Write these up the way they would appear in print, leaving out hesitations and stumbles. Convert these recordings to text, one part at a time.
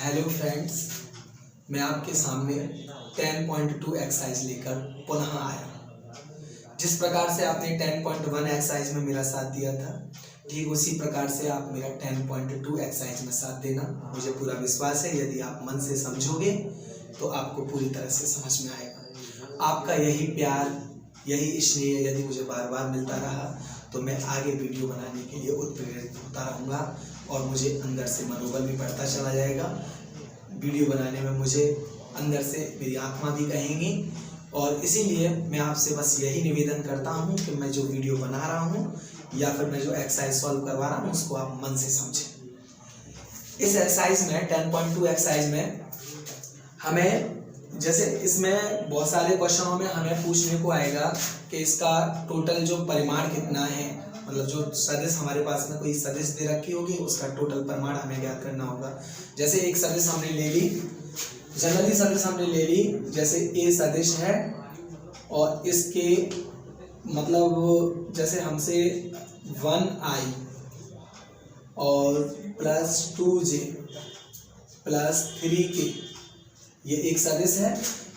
Hello friends, मैं आपके सामने 10.2 एक्सरसाइज लेकर पुनः आया। जिस प्रकार से आपने 10.1 एक्सरसाइज में मेरा साथ दिया था, ठीक उसी प्रकार से आप मेरा 10.2 एक्सरसाइज में साथ देना। मुझे पूरा विश्वास है यदि आप मन से समझोगे तो आपको पूरी तरह से समझ में आएगा। आपका यही प्यार, यही स्नेह यदि मुझे बार बार मिलता रहा तो मैं आगे वीडियो बनाने के लिए उत्प्रेरित होता रहूँगा और मुझे अंदर से मनोबल भी बढ़ता चला जाएगा। वीडियो बनाने में मुझे अंदर से मेरी आत्मा भी कहेंगी और इसीलिए मैं आपसे बस यही निवेदन करता हूँ कि मैं जो वीडियो बना रहा हूँ या फिर मैं जो एक्सरसाइज सॉल्व करवा रहा हूँ उसको आप मन से समझें। इस एक्सरसाइज में 10.2 एक्सरसाइज में हमें जैसे इसमें बहुत सारे क्वेश्चनों में हमें पूछने को आएगा कि इसका टोटल जो परिमाण कितना है, मतलब जो सदिश हमारे पास में कोई सदिश दे रखी होगी उसका टोटल परिमाण हमें ज्ञात करना होगा। जैसे एक सदिश हमने ले ली, जनरली सदिश हमने ले ली, जैसे ए सदिश है और इसके मतलब जैसे हमसे 1i और प्लस 2j प्लस 3k ये एक सदिश है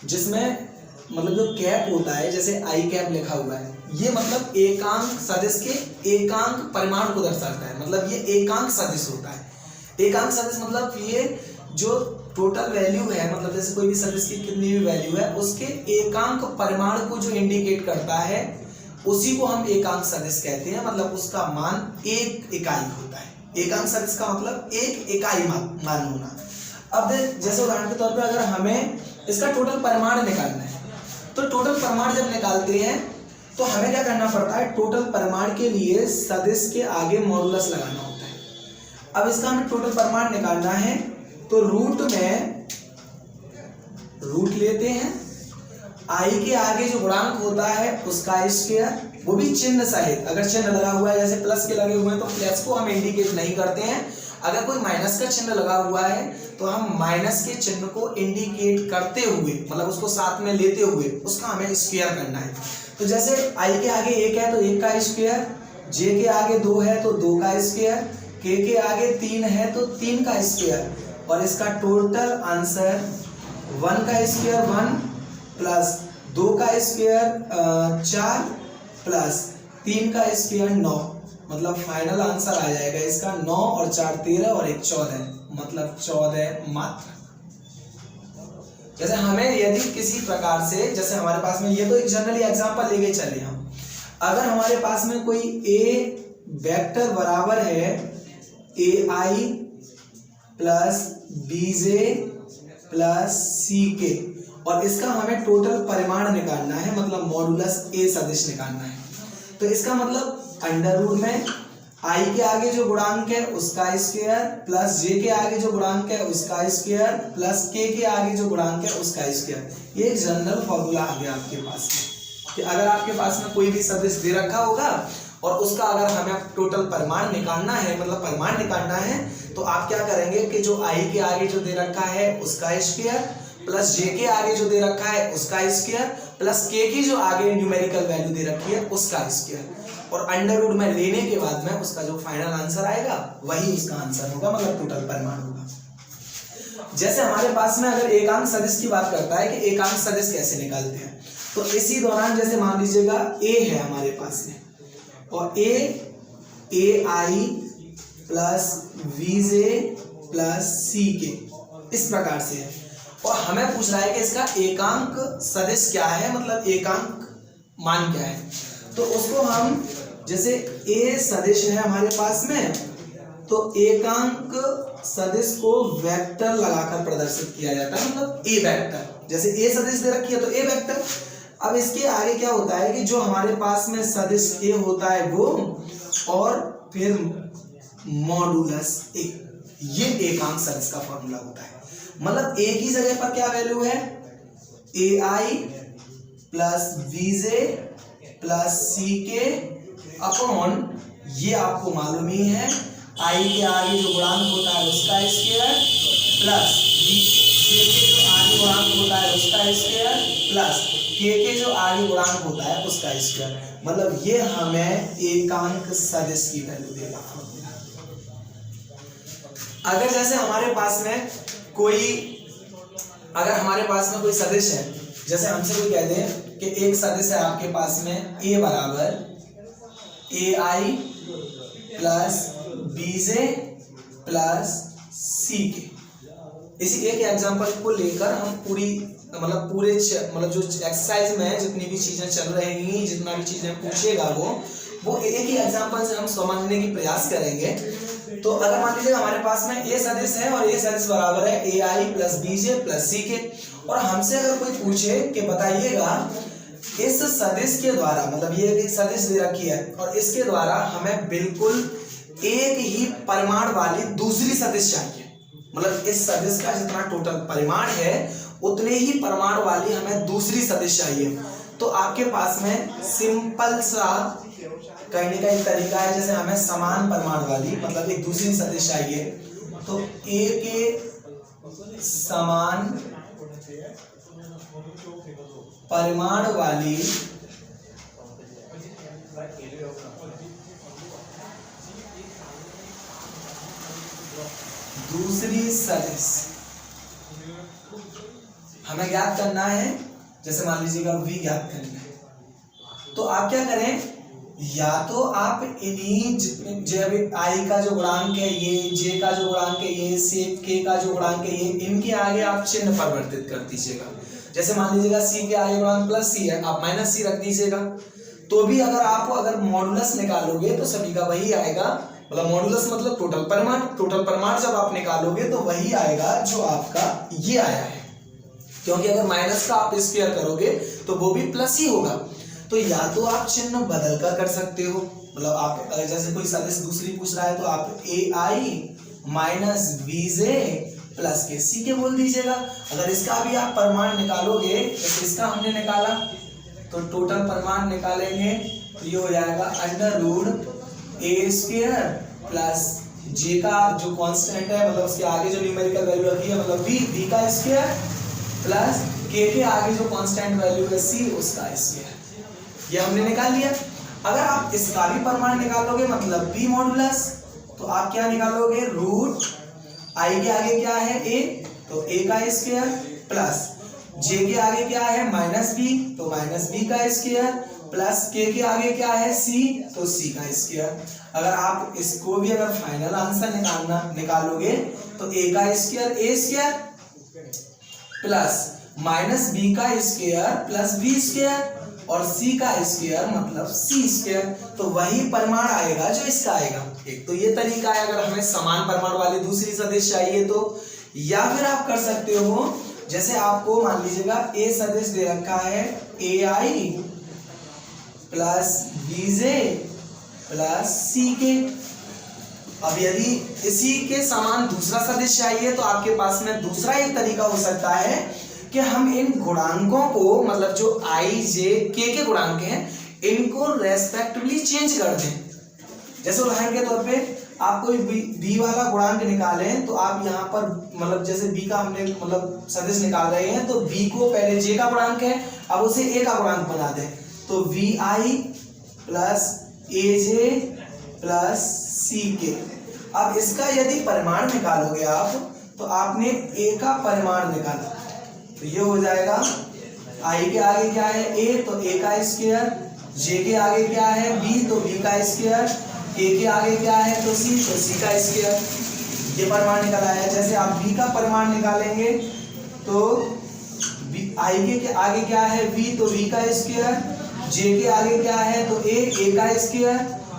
जिसमें मतलब जो कैप होता है, जैसे आई कैप लिखा हुआ है, ये मतलब एकांक सदिश के एकांक परिमाण को दर्शाता है। मतलब ये एकांक सदिश होता है। एकांक सदिश मतलब ये जो टोटल वैल्यू है, मतलब जैसे कोई भी सदिश की कितनी भी वैल्यू है उसके एकांक परिमाण को जो इंडिकेट करता है उसी को हम एकांक सदिश कहते हैं। मतलब उसका मान एक इकाई होता है। एकांक सदिश का मतलब एक इकाई मान होना। अब जैसे उदाहरण के तौर पे अगर हमें इसका टोटल परिमाण निकालना है तो टोटल परिमाण जब निकालते हैं तो हमें क्या करना पड़ता है, टोटल परिमाण के लिए सदिश के आगे मॉडुलस लगाना होता है। अब इसका हमें टोटल परिमाण निकालना है तो रूट में रूट लेते हैं, आई के आगे जो गुणांक होता है उसका स्क्वायर, वो भी चिन्ह सहित। अगर चिन्ह लगा हुआ है जैसे प्लस के लगे हुए हैं तो प्लस को हम इंडिकेट नहीं करते हैं। अगर कोई माइनस का चिन्ह लगा हुआ है तो हम माइनस के चिन्ह को इंडिकेट करते हुए, मतलब उसको साथ में लेते हुए उसका हमें स्क्वायर करना है। तो जैसे आई के आगे 1 है तो 1 का स्क्वायर, जे के आगे 2 है तो 2 का स्क्वायर, के आगे 3 है तो 3 का स्क्वायर, और इसका टोटल आंसर 1 का स्क्वायर 1 प्लस 2 का स्क्वायर 4 प्लस 3 का स्क्वायर 9। मतलब फाइनल आंसर आ जाएगा इसका 9 और 4 13 और 1 14, मतलब 14 मात्र। जैसे हमें यदि किसी प्रकार से, जैसे हमारे पास में, ये तो एक जनरली एग्जांपल लेके चले हम, अगर हमारे पास में कोई ए वेक्टर बराबर है ai plus bj plus ck और इसका हमें टोटल परिमाण निकालना है, मतलब मॉडुलस ए सदिश निकालना है, तो इसका मतलब अंडर रूट में आई के आगे जो गुणांक है उसका स्क्वायर प्लस जे के आगे जो गुणांक है उसका स्क्वायर प्लस के आगे जो गुणांक है उसका स्क्वायर। ये एक जनरल फॉर्मूला आ गया आपके पास में कि अगर आपके पास में कोई भी सदिश दे रखा होगा और उसका अगर हमें टोटल परिमाण निकालना है, मतलब परिमाण निकालना है, तो आप क्या करेंगे कि जो आई के आगे जो दे रखा है उसका स्क्वायर प्लस जे के आगे जो दे रखा है उसका स्क्वायर प्लस के की जो आगे न्यूमेरिकल वैल्यू दे रखी है उसका स्क्वायर, और अंडर रूट में लेने के बाद में उसका जो फाइनल आंसर आएगा वही उसका आंसर होगा, मतलब टोटल परिमाण होगा। जैसे हमारे पास में अगर एकांक सदिश की बात करता है कि एकांक सदिश कैसे निकालते हैं, तो इसी दौरान जैसे मान लीजिएगा ए है हमारे पास में और ए आई प्लस वीजे प्लस सी के इस प्रकार से है, और हमें पूछ रहा है कि इसका एकांक सदिश क्या है, मतलब एकांक मान क्या है। तो उसको हम, जैसे ए सदिश है हमारे पास में, तो एकांक सदिश को वेक्टर लगाकर प्रदर्शित किया जाता है, मतलब ए वेक्टर। जैसे ए सदिश दे रखी है तो ए वेक्टर। अब इसके आगे क्या होता है कि जो हमारे पास में सदिश ए होता है वो, और फिर मॉडुलस ए, ये एकांक सदिश का फॉर्मूला होता है। मतलब ए की जगह पर क्या वैल्यू है, ए आई प्लस बीजे प्लस सी के अपॉन, ये आपको मालूम ही है, आई के आगे जो गुणांक होता है उसका स्क्वायर प्लस जे के जो आगे गुणांक होता है उसका स्क्वायर प्लस के जो आगे गुणांक होता है उसका स्क्वायर। मतलब ये हमें एकांक सदिश की वैल्यू देगा। अगर जैसे हमारे पास में कोई अगर हमारे पास में कोई सदिश है, जैसे हमसे कोई कह दे कि एक सदिश है आपके पास में a बराबर ai plus bj plus ck, इसी एक एग्जांपल को लेकर हम पूरे जो एक्सरसाइज में जितनी भी चीजें चल रही, जितना भी चीजें पूछेगा वो एक ही एग्जांपल से हम समझने की प्रयास करेंगे। तो अगर मान लीजिए हमारे पास में ए सदिश है और ए सदिश बराबर है ए आई प्लस बीजे प्लस सी के, और हमसे अगर कोई पूछे कि बताइएगा इस सदिश के द्वारा, मतलब ये एक सदिश दे रखी है और इसके द्वारा हमें बिल्कुल एक ही परिमाण वाली दूसरी सदिश चाहिए, मतलब इस सदिश का जितना टोटल परिमाण है उतने ही परिमाण वाली हमें दूसरी सदिश चाहिए। तो आपके पास में सिंपल सा कहने का एक तरीका है, जैसे हमें समान परिमाण वाली मतलब एक दूसरी सदिश चाहिए, तो a के समान परिमाण वाली दूसरी सदिश हमें ज्ञात करना है। जैसे मान लीजिएगा v ज्ञात करना है, तो आप क्या करें, या तो आप इन्हीं i का जो गुणांक है ये, j का जो गुणांक है ये, k का जो गुणांक है ये, इनके आगे आप चिन्ह परिवर्तित कर दीजिएगा। जैसे मान लीजिएगा c के आगे गुणांक प्लस c है, आप माइनस c रख दीजिएगा। तो भी अगर मॉडुलस निकालोगे तो सभी का वही आएगा, मतलब मॉडुलस मतलब टोटल परिमाण जब आप निकालोगे तो वही आएगा जो आपका ये आया है, क्योंकि अगर माइनस का आप स्क्वायर करोगे तो वो भी प्लस ही होगा। तो या तो आप चिन्ह बदल कर सकते हो, मतलब आप जैसे कोई सदिश दूसरी पूछ रहा है तो आप ए आई माइनस बीजे प्लस के सी के बोल दीजिएगा। अगर इसका भी आप परिमाण निकालोगे, जैसे इसका हमने निकाला तो टोटल परिमाण निकालेंगे तो ये हो जाएगा under root A square plus जे का जो कांस्टेंट है, मतलब उसके आगे जो न्यूमेरिकल वैल्यू रखी है मतलब v का स्क्वायर प्लस के आगे जो कांस्टेंट वैल्यू है c उसका स्क्वायर, ये हमने निकाल लिया। अगर आप इसका भी परिमाण निकालोगे मतलब b मॉडुलस, तो आप क्या निकालोगे, रूट i के आगे क्या है a, तो a का स्क्वायर प्लस j के आगे क्या है माइनस b, तो माइनस b का स्क्वायर प्लस k के आगे क्या है c, तो c का स्क्वायर। अगर आप इसको भी अगर फाइनल आंसर निकालोगे तो a का square a square plus minus b का स्क्वायर प्लस b स्क्वायर और c का स्क्वायर मतलब c स्क्वायर, तो वही परिमाण आएगा जो इसका आएगा। एक तो ये तरीका है अगर हमें समान परिमाण वाली दूसरी सदिश चाहिए तो, या फिर आप कर सकते हो जैसे आपको मान लीजिएगा a सदिश दे रखा है ai plus bj plus ck, अब यदि इसी के समान दूसरा सदिश चाहिए तो आपके पास में दूसरा एक तरीका हो सकता है कि हम इन गुणांकों को, मतलब जो i j k के गुणांक हैं इनको रेस्पेक्टिवली चेंज कर दें। जैसे उदाहरण के तौर पे आप कोई b वाला गुणांक निकालें तो आप यहाँ पर मतलब जैसे b का हमने मतलब सदिश निकाल रहे हैं तो b को पहले j का गुणांक है, अब उसे a का गुणांक बना दें, तो vi plus aj plus ck। अब इसका यदि परिमाण निकालोगे आप तो आपने a का परिमाण निकाला तो ये हो जाएगा i के आगे क्या है a, तो a का स्क्वायर, j के आगे क्या है b, तो b का स्क्वायर, k के आगे क्या है तो c, तो c का स्क्वायर। ये परिमाण निकाला है। जैसे आप b का परिमाण निकालेंगे तो i के आगे क्या है v, तो v का स्क्वायर, j के आगे क्या है तो a का स्क्वायर,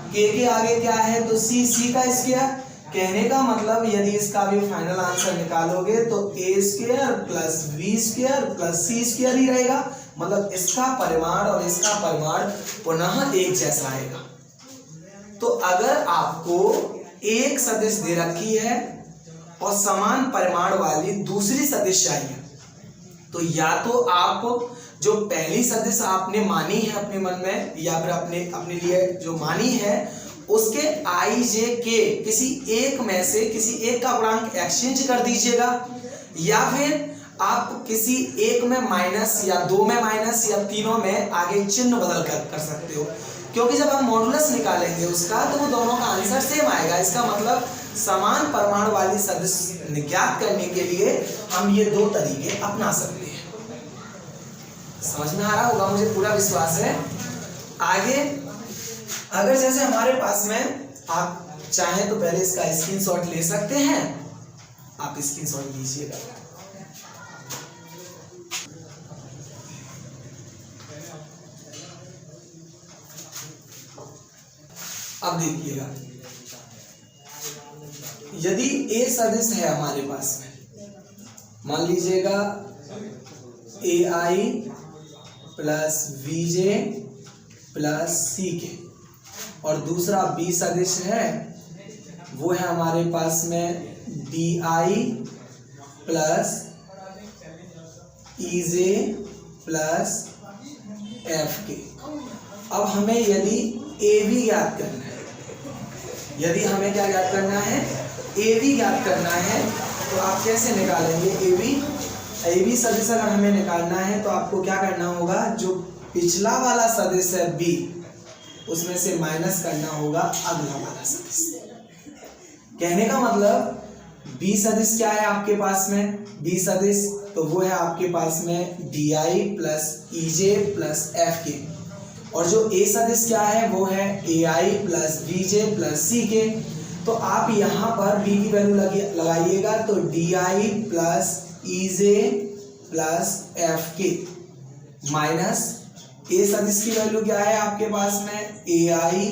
k के आगे क्या है तो c का स्क्वायर। कहने का मतलब यदि इसका भी फाइनल आंसर निकालोगे तो a square plus v square plus c square ही रहेगा, मतलब इसका परिमाण और इसका परिमाण पुनः एक जैसा आएगा। तो अगर आपको एक सदिश दे रखी है और समान परिमाण वाली दूसरी सदिश चाहिए तो या तो आप जो पहली सदिश आपने मानी है अपने मन में या फिर अपने लिए जो मानी है उसके i j k किसी एक में से किसी एक का गुणांक एक्सचेंज कर दीजिएगा, या फिर आप किसी एक में माइनस या दो में माइनस या तीनों में आगे चिन्ह बदल कर सकते हो, क्योंकि जब हम मॉडुलस निकालेंगे उसका तो वो दोनों का आंसर सेम आएगा। इसका मतलब समान परमाणु वाली सदिश ज्ञात करने के लिए हम ये दो तरीके अपना सकते हैं। समझ में आ रहा होगा, मुझे पूरा विश्वास है। आगे अगर जैसे हमारे पास में आप चाहें तो पहले इसका स्क्रीनशॉट ले सकते हैं, आप स्क्रीनशॉट लीजिएगा। अब देखिएगा, यदि ए सदिश है हमारे पास में, मान लीजिएगा AI plus VJ plus CK, और दूसरा B सदिश है, वो है हमारे पास में DI plus EJ plus FK। अब हमें यदि AB ज्ञात करना है, यदि हमें क्या ज्ञात करना है, AB ज्ञात करना है, तो आप कैसे निकालेंगे AB सदिश अगर हमें निकालना है तो आपको क्या करना होगा, जो पिछला वाला सदिश है B, उसमें से माइनस करना होगा अगला वाला सदिश। कहने का मतलब B सदिश क्या है आपके पास में, B सदिश तो वो है आपके पास में DI plus EJ plus FK, और जो A सदिश क्या है वो है AI plus VJ plus CK। तो आप यहाँ पर B की वैल्यू लगाइएगा, तो DI plus EJ plus FK minus A सदिश की वैल्यू क्या है आपके पास में, AI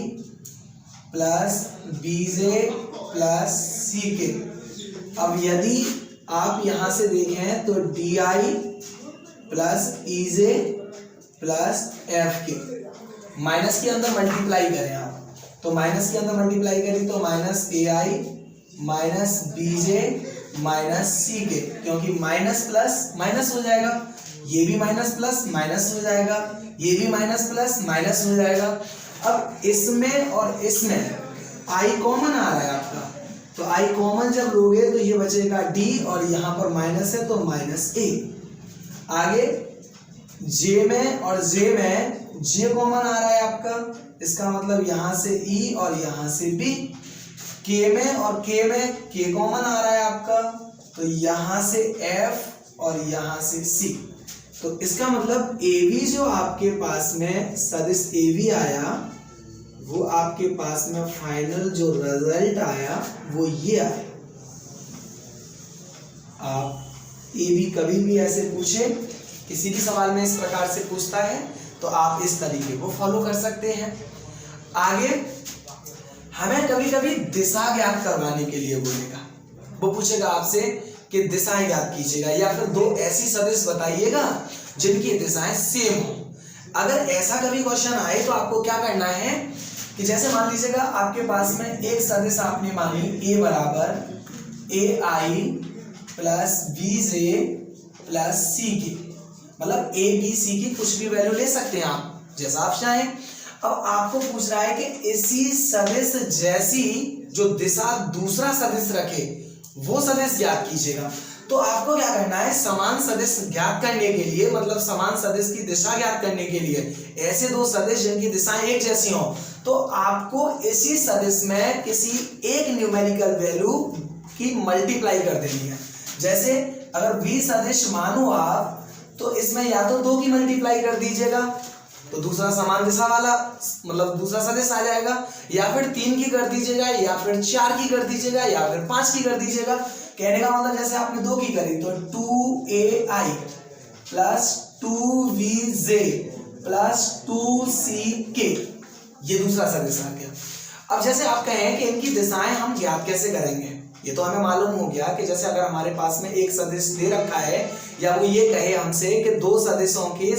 plus BJ plus CK। अब यदि आप यहाँ से देखें तो DI plus EJ plus FK, minus के अंदर मल्टीप्लाई करें आप, तो माइनस के अंदर मल्टीप्लाई करें तो minus AI minus BJ minus CK, क्योंकि माइनस प्लस माइनस हो जाएगा, ये भी माइनस प्लस माइनस हो जाएगा, ये भी माइनस प्लस माइनस हो जाएगा। अब इसमें और इसमें I कॉमन आ रहा है आपका, तो I कॉमन जब लोगे तो ये बचेगा D, और यहाँ पर माइनस है तो माइनस A। आगे J में और J में J कॉमन आ रहा है आपका, इसका मतलब यहाँ से E और यहाँ से B। K में और K में K कॉमन आ रहा है आपका, तो यहाँ से F और यहाँ से C। तो इसका मतलब AB जो आपके पास में सदिश AB आया, वो आपके पास में फाइनल जो रिजल्ट आया वो ये आया। आप AB कभी भी ऐसे पूछे, किसी भी सवाल में इस प्रकार से पूछता है, तो आप इस तरीके को फॉलो कर सकते हैं। आगे हमें कभी कभी दिशा ज्ञात करवाने के लिए बोलेगा, वो पूछेगा आपसे कि दिशाएं ज्ञात कीजिएगा, या फिर दो ऐसी सदिश बताइएगा जिनकी दिशाएं सेम हो। अगर ऐसा कभी क्वेश्चन आए तो आपको क्या करना है कि जैसे मान लीजिएगा आपके पास में एक सदिश आपने मानी A बराबर AI plus BJ plus CK, मतलब A B C की कुछ भी वैल्यू ले सकते हैं आप, जैसा आप चाहें। अब आपको पूछ रहा है कि इसी सदिश जैसी जो दिशा दूसरा सदिश रखे वो सदिश ज्ञात कीजिएगा। तो आपको क्या करना है, समान सदिश ज्ञात करने के लिए, मतलब समान सदिश की दिशा ज्ञात करने के लिए, ऐसे दो सदिश जिनकी दिशाएं एक जैसी हों, तो आपको इसी सदिश में किसी एक न्यूमेरिकल वैल्यू की मल्टीप्लाई कर देनी है। जैसे अगर B सदिश मानो आप, तो इसमें या तो 2 की मल्टीप्लाई कर दीजिएगा तो दूसरा समान दिशा वाला मतलब दूसरा सदिश आ जाएगा, या फिर 3 की कर दीजिएगा, या फिर 4 की कर दीजिएगा, या फिर 5 की कर दीजिएगा। कहने का मतलब जैसे आपने 2 की करी तो 2AI plus 2VJ plus 2CK, ये दूसरा सदिश आ गया। अब जैसे आप कहें कि इनकी दिशाएं हम ज्ञात कैसे करेंगे, ये तो हमें मालूम हो गया कि जैसे अगर हमारे पास में एक सदिश दे रखा है, या वो ये कहे हमसे कि दो सदिशों के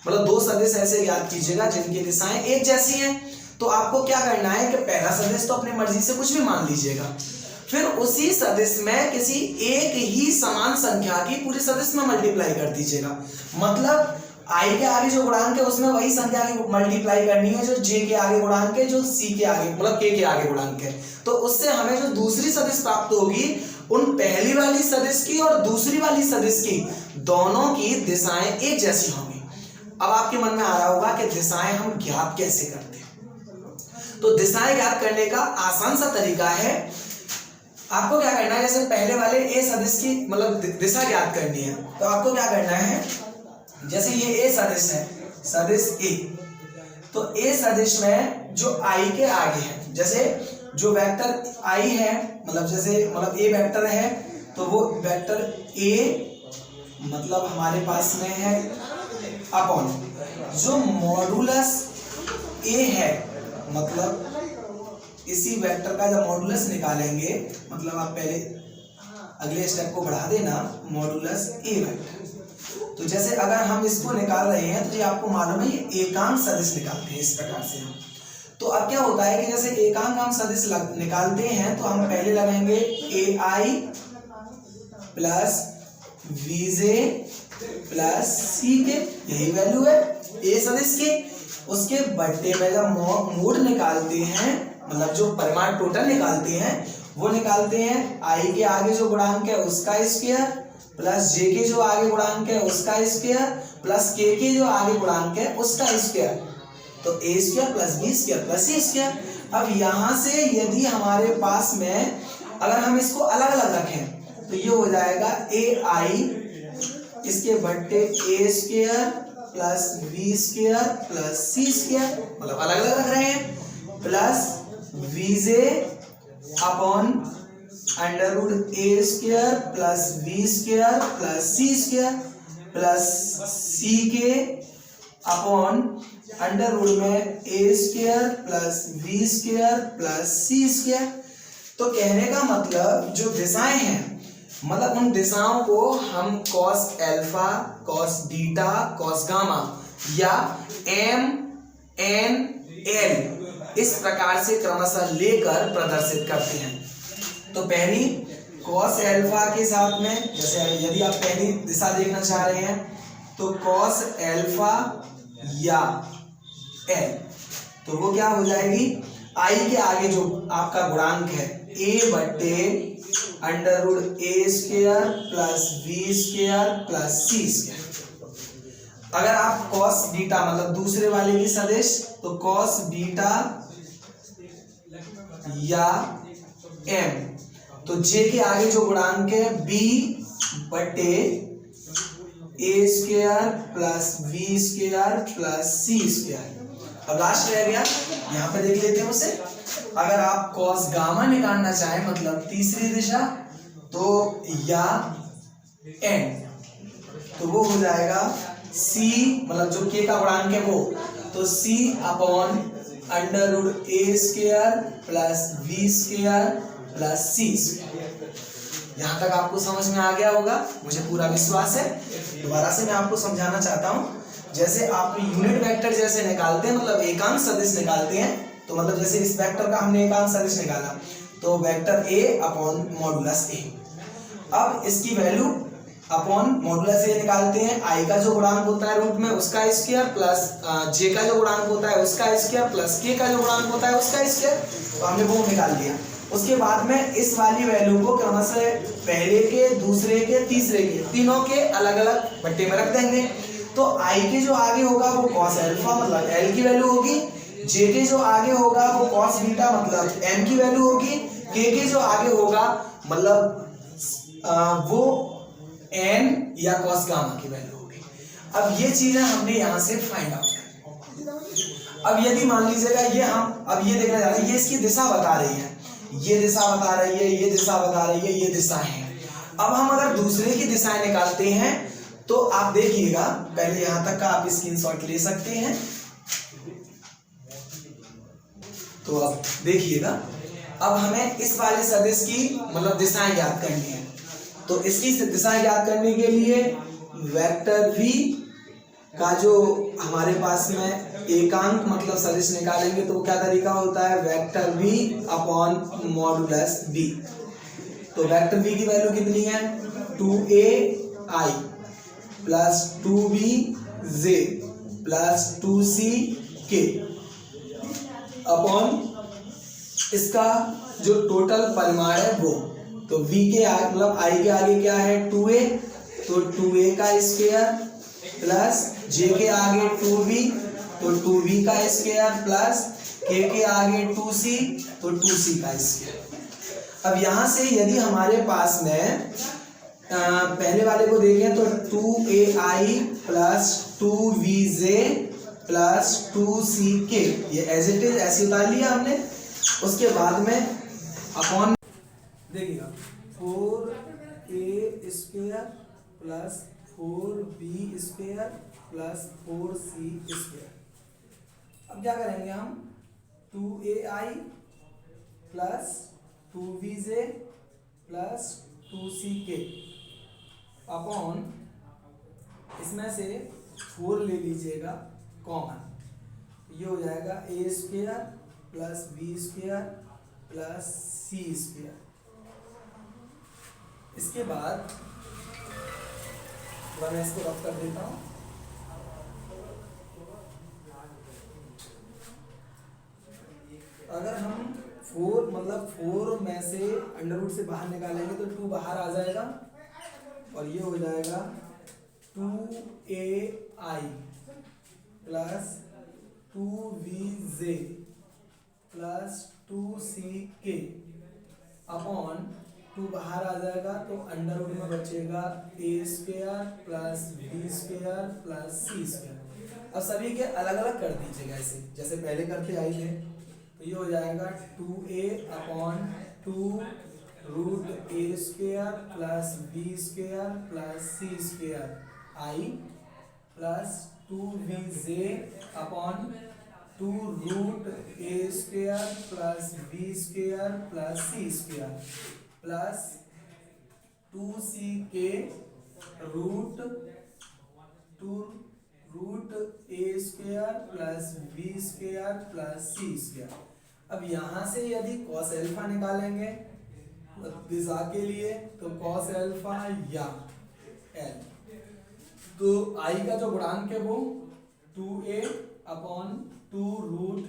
मतलब दो सदिश ऐसे ज्ञात कीजिएगा जिनकी दिशाएं एक जैसी हैं, तो आपको क्या करना है कि पहला सदिश तो अपनी मर्जी से कुछ भी मान लीजिएगा, फिर उसी सदिश में किसी एक ही समान संख्या की पूरे सदिश में मल्टीप्लाई कर दीजिएगा। मतलब I के आगे जो गुणांक है उसमें वही संख्या की मल्टीप्लाई करनी है जो J के आगे गुणांक है, जो C के आगे मतलब K के आगे गुणांक है। तो उससे हमें जो दूसरी सदिश प्राप्त होगी उन पहली वाली सदिश की और दूसरी वाली सदिश की दोनों की दिशाएं एक जैसी होंगी। अब आपके मन में आ रहा होगा कि दिशाएं हम ज्ञात कैसे करते हैं। तो दिशाएं ज्ञात करने का आसान सा तरीका है, आपको क्या करना है, जैसे पहले वाले ए सदिश की मतलब दिशा ज्ञात करनी है, तो आपको क्या करना है, जैसे ये ए सदिश है, सदिश ए, तो ए सदिश में जो आई के आगे है, जैसे जो वेक्टर आई है, मतलब जैसे मतलब ए वेक्टर है, तो वो वेक्टर ए मतलब हमारे पास में है अपॉन जो मॉडुलस ए है, मतलब इसी वेक्टर का जब मॉडुलस निकालेंगे, मतलब आप पहले अगले स्टेप को बढ़ा देना, मॉडुलस ए वेक्टर। तो जैसे अगर हम इसको निकाल रहे हैं, तो ये आपको मालूम है ये एकांक सदिश निकालते हैं इस प्रकार से हम। तो अब क्या होता है कि जैसे एकांक हम सदिश निकालते हैं, तो हम पहले लगाएंगे ए आई प्लस वीजे प्लस सी के, यही वैल्यू है ए सदिश की। उसके बट्टे में जब मोड निकालते हैं, मतलब जो परिमाण टोटल निकालते हैं, वो निकालते हैं आई के आगे जो गुणांक है उसका स्क्वायर प्लस जे के जो आगे गुणांक है उसका स्क्वायर प्लस के जो आगे गुणांक है उसका स्क्वायर, तो A square plus B square plus C square. अब यहाँ से यदि हमारे पास में अगर हम इसको अलग अलग रखें, तो ये हो जाएगा ए आई, इसके बट्टे A square plus B square plus C square, मतलब अलग अलग रख रहे हैं, plus B J upon under root A square plus B square plus C square plus C के अपॉन अंडर रूट में A square plus B square plus C square. तो कहने का मतलब जो दिशाएं हैं, मतलब उन दिशाओं को हम cos alpha, cos beta, cos gamma या एम एन एल इस प्रकार से क्रमशः लेकर प्रदर्शित करते हैं। तो पहली कॉस एल्फा के साथ में, जैसे यदि आप पहली दिशा देखना चाह रहे हैं, तो कॉस एल्फा या एल, तो वो क्या हो जाएगी, आई के आगे जो आपका गुणांक है ए बट्टे under root A square plus B square plus C square. अगर आप कॉस बीटा मतलब दूसरे वाले की सदिश, तो कॉस बीटा या एम, तो जे के आगे जो गुणांक है बी बटे A square plus B square plus C square. अब लास्ट रह गया, यहाँ पे देख लेते हैं उसे। अगर आप कॉस गामा निकालना चाहें, मतलब तीसरी दिशा, तो या एन, तो वो हो जाएगा सी, मतलब जो के का गुणांक है वो, तो C upon under root A square plus B square plus C square. यहाँ तक आपको समझ में आ गया होगा, मुझे पूरा विश्वास है। दोबारा से मैं आपको समझाना चाहता हूँ, जैसे आप यूनिट वेक्टर जैसे निकालते हैं, मतलब एकांक सदिश निकालते हैं, तो मतलब जैसे इस वेक्टर का हमने एकांक सदिश निकाला, तो वेक्टर ए अपॉन मॉडुलस ए। अब इसकी वैल्यू अपॉन मॉडुलस ए निकालते हैं, आई का जो गुणांक होता है रूट में उसका स्क्वायर प्लस जे का जो गुणांक होता है उसका स्क्वायर प्लस के का जो गुणांक होता है उसका स्क्वायर, तो हमने वो निकाल दिया। उसके बाद में इस वाली वैल्यू को क्रमशः पहले के, दूसरे के, तीसरे के, तीनों के अलग अलग बट्टे में रख देंगे। तो आई के जो आगे होगा वो कॉस एल्फा मतलब एल की वैल्यू होगी, जे के जो आगे होगा वो कॉस बीटा मतलब एम की वैल्यू होगी, के जो आगे होगा मतलब वो एन या कॉस गामा की वैल्यू होगी। अब ये चीजें हमने यहाँ से फाइंड आउट कर। अब यदि मान लीजिएगा ये हम अब ये देखना चाह रहे हैं, ये इसकी दिशा बता रही है, ये दिशा बता रही है, ये दिशा बता रही है, ये दिशा है। अब हम अगर दूसरे की दिशाएं निकालते हैं, तो आप देखिएगा, पहले यहां तक का आप स्क्रीनशॉट ले सकते हैं। तो अब देखिएगा, अब हमें इस वाले सदिश की मतलब दिशाएं ज्ञात करनी है। तो इसकी दिशाएं ज्ञात करने के लिए वेक्टर v का जो हमारे पास में एकांक मतलब सदिश निकालेंगे, तो क्या तरीका होता है, vector v upon modulus v। तो वेक्टर v की वैल्यू कितनी है, 2ai plus 2bj plus 2ck upon इसका जो टोटल परिमाण है वो, तो v के आगे मतलब i के आगे क्या है 2a, तो 2a का स्क्वायर प्लस j के आगे 2b, तो 2b का स्क्वायर प्लस k के आगे 2c, तो 2c का स्क्वायर। अब यहाँ से यदि हमारे पास में पहले वाले को देखें तो 2ai plus 2vj plus 2ck, ये एज इट इज ऐसे उतार लिया हमने। उसके बाद में अपॉन देखिएगा 4a square plus 4b square plus 4c square. अब क्या करेंगे हम 2ai plus 2vj plus 2ck upon इसमें से 4 ले लीजिएगा कॉमन, ये हो जाएगा a square plus b square plus c square. इसके बाद मैं इसको रफ कर देता हूं। अगर हम 4 मतलब 4 में से अंडर रूट से बाहर निकालेंगे तो 2 बाहर आ जाएगा और ये हो जाएगा 2ai plus 2vj plus 2ck upon 2 बाहर आ जाएगा तो अंडर रूट में बचेगा a square plus b square plus c square. अब सभी के अलग अलग कर दीजिएगा ऐसे जैसे पहले करते आए थे। तो ये हो जाएगा 2a upon 2 root a square plus b square plus c square i plus 2vj upon 2 root a square plus b square plus c square plus 2ck root 2 root a square plus b square plus c square. अब यहाँ से यदि cos alpha निकालेंगे दिशा के लिए तो cos alpha या l, तो i का जो गुणांक है वो 2a upon 2 root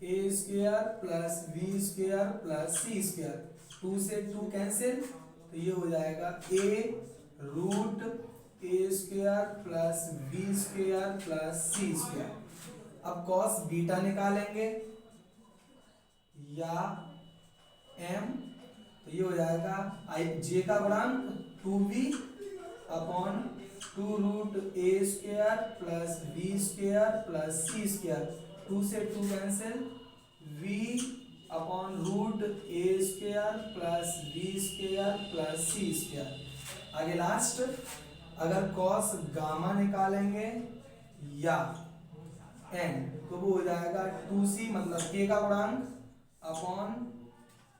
a square plus b square plus c square, 2 से 2 कैंसिल तो ये हो जाएगा a root a square plus b square plus c square. अब cos बीटा निकालेंगे या m तो ये हो जाएगा j का गुणांक 2b upon 2 root a square plus b square plus c square, 2 से 2 cancel v upon root a square plus b square plus c square. आगे लास्ट अगर cos गामा निकालेंगे या n तो वो हो जाएगा 2c मतलब k का गुणांक upon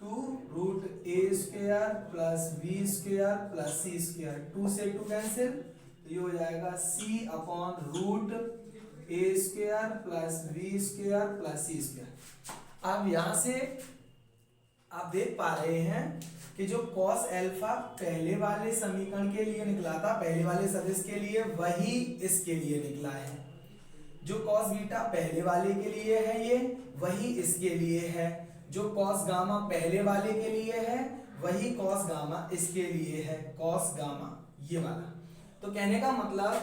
2 root a square plus b square plus c square, 2 से 2 कैंसिल तो ये हो जाएगा c upon root a square plus b square plus c square. अब यहाँ से आप देख पा रहे हैं कि जो cos अल्फा पहले वाले समीकरण के लिए निकला था, पहले वाले सदिश के लिए, वही इसके लिए निकला है। जो cos बीटा पहले वाले के लिए है ये वही इसके लिए है। जो cos गामा पहले वाले के लिए है वही cos गामा इसके लिए है, cos गामा ये वाला। तो कहने का मतलब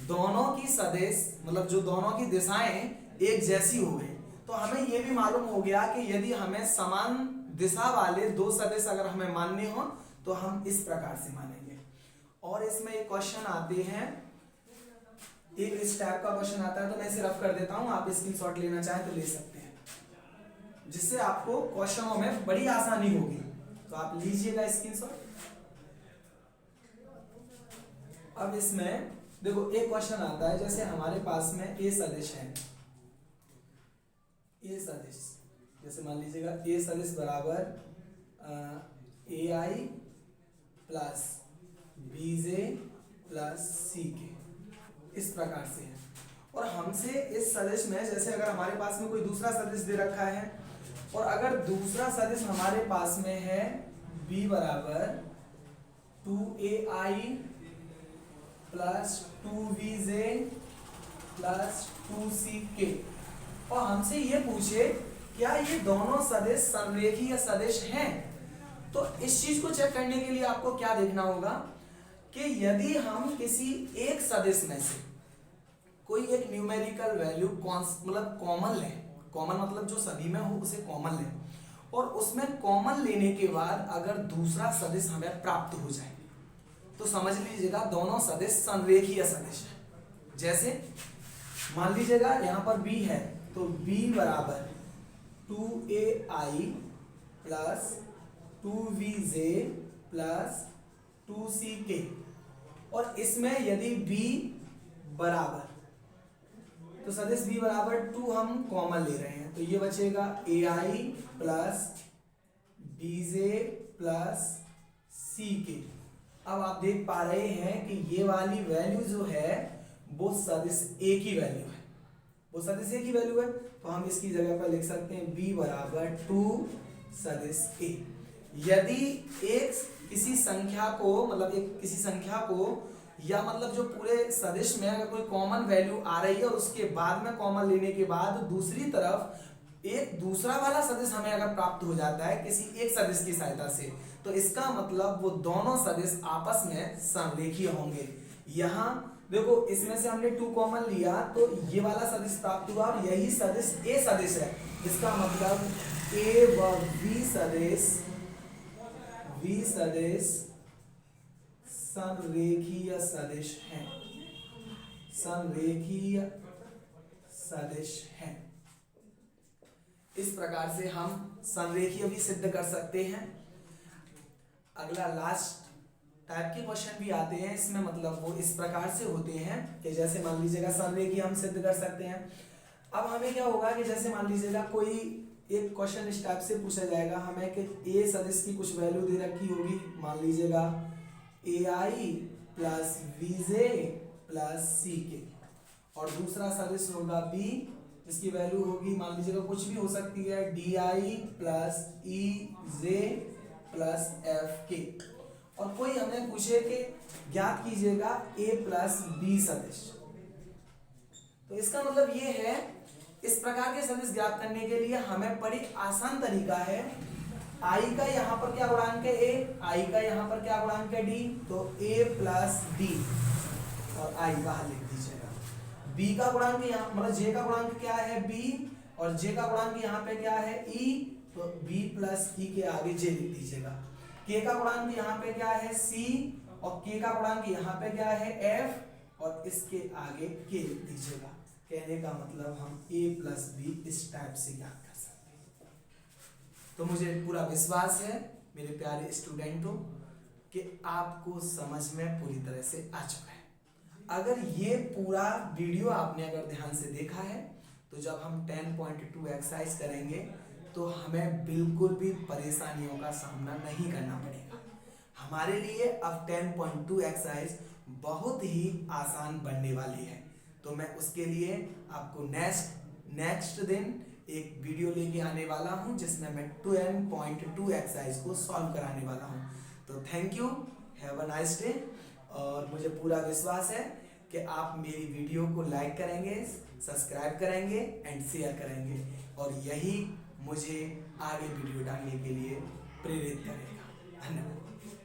दोनों की सदिश मतलब जो दोनों की दिशाएं एक जैसी हो गई। तो हमें ये भी मालूम हो गया कि यदि हमें समान दिशा वाले दो सदिश अगर हमें मानने हो तो हम इस प्रकार से मानेंगे। और इसमें एक क्वेश्चन आते हैं, एक इस टाइप का क्वेश्चन आता है तो मैं इसे रफ कर देता हूं, आप स्क्रीनशॉट लेना चाहें तो ले सकते हैं, जिससे आपको क्वेश्चनों में बड़ी आसानी होगी। तो आप लीजिएगा स्क्रीनशॉट। अब इसमें देखो एक क्वेश्चन आता है, जैसे हमारे पास में ए सदिश है, ए सदिश जैसे मान लीजिएगा ए सदिश बराबर ए आई plus B J plus C के, इस प्रकार से है। और हमसे इस सदिश में जैसे अगर हमारे पास में कोई दूसरा सदिश दे रखा है और अगर दूसरा सदिश हमारे पास में है b बराबर 2ai plus 2vj plus 2ck और हमसे ये पूछे क्या ये दोनों सदिश संरेखीय सदिश हैं, तो इस चीज को चेक करने के लिए आपको क्या देखना होगा कि यदि हम किसी एक सदिश में से कोई एक न्यूमेरिकल वैल्यू मतलब कॉमन लें, कॉमन मतलब जो सभी में हो उसे कॉमन लें, और उसमें कॉमन लेने के बाद अगर दूसरा सदिश हमें प्राप्त हो जाए तो समझ लीजिएगा दोनों सदिश संरेखीय सदिश है। जैसे मान लीजिएगा यहाँ पर b है तो b बराबर 2ai plus 2vj plus 2ck, और इसमें यदि b बराबर, तो सदिश b बराबर 2 हम कॉमन ले रहे हैं तो ये बचेगा ai plus bj plus ck। अब आप देख पा रहे हैं कि ये वाली वैल्यू जो है वो सदिश a की वैल्यू है, वो सदिश a की वैल्यू है, तो हम इसकी जगह पर लिख सकते हैं b बराबर 2 सदिश a। यदि एक किसी संख्या को मतलब एक किसी संख्या को या मतलब जो पूरे सदिश में अगर कोई कॉमन वैल्यू आ रही है और उसके बाद में कॉमन लेने के बाद दूसरी तरफ एक दूसरा वाला सदिश हमें अगर प्राप्त हो जाता है किसी एक सदिश की सहायता से, तो इसका मतलब वो दोनों सदिश आपस में समरेखीय होंगे। यहाँ देखो इसमें से हमने 2 कॉमन लिया तो ये वाला सदिश प्राप्त हुआ और यही सदिश a सदिश है, इसका मतलब a व v सदिश संरेखीय सदिश हैं, संरेखीय सदिश हैं। इस प्रकार से हम संरेखीय भी सिद्ध कर सकते हैं। अगला लास्ट टाइप के क्वेश्चन भी आते हैं इसमें, मतलब वो इस प्रकार से होते हैं कि जैसे मान लीजिएगा संरेखीय हम सिद्ध कर सकते हैं। अब हमें क्या होगा कि जैसे मान लीजिएगा कोई एक क्वेश्चन इस टाइप से पूछा जाएगा हमें कि a सदिश की कुछ वैल्यू दे रखी होगी, मान लीजिएगा ai plus vj plus ck, और दूसरा सदिश होगा b जिसकी वैल्यू होगी मान लीजिएगा कुछ भी हो सकती है di plus ej plus fk, और कोई हमें पूछे कि ज्ञात कीजिएगा a प्लस b सदिश, तो इसका मतलब ये है इस प्रकार के सदिश ज्ञात करने के लिए हमें बड़ी आसान तरीका है। i का यहाँ पर क्या गुणांक है a, i का यहाँ पर क्या गुणांक है d, तो a प्लस d और i बाहर लिख दीजिएगा। b का गुणांक यहाँ मतलब j का गुणांक क्या है b, और j का गुणांक यहाँ पे क्या है e, तो b प्लस e के आगे j लिख दीजिएगा। k का गुणांक यहाँ पे क्या है c, और k का गुणांक यहाँ पे क्या है f, और इसके आगे k लिख दीजिएगा। कहने का मतलब हम a प्लस b इस टाइप से ज्ञात कर सकते हैं। तो मुझे पूरा विश्वास है मेरे प्यारे स्टूडेंटों कि आपको समझ में पूरी तरह से आ चुका है। अगर ये पूरा वीडियो आपने अगर ध्यान से देखा है तो जब हम 10.2 एक्सरसाइज करेंगे तो हमें बिल्कुल भी परेशानियों का सामना नहीं करना पड़ेगा। हमारे लिए अब 10.2 एक्सरसाइज बहुत ही आसान बनने वाली है, तो मैं उसके लिए आपको नेक्स्ट दिन एक वीडियो लेके आने वाला हूं जिसमें मैं 10.2 एक्सरसाइज को सॉल्व कराने वाला हूं। तो thank you, have a nice day, और मुझे पूरा विश्वास है कि आप मेरी वीडियो को लाइक करेंगे, सब्सक्राइब करेंगे एंड शेयर करेंगे, और यही मुझे आगे वीडियो डालने के लिए प्रेरित करेगा। धन्यवाद।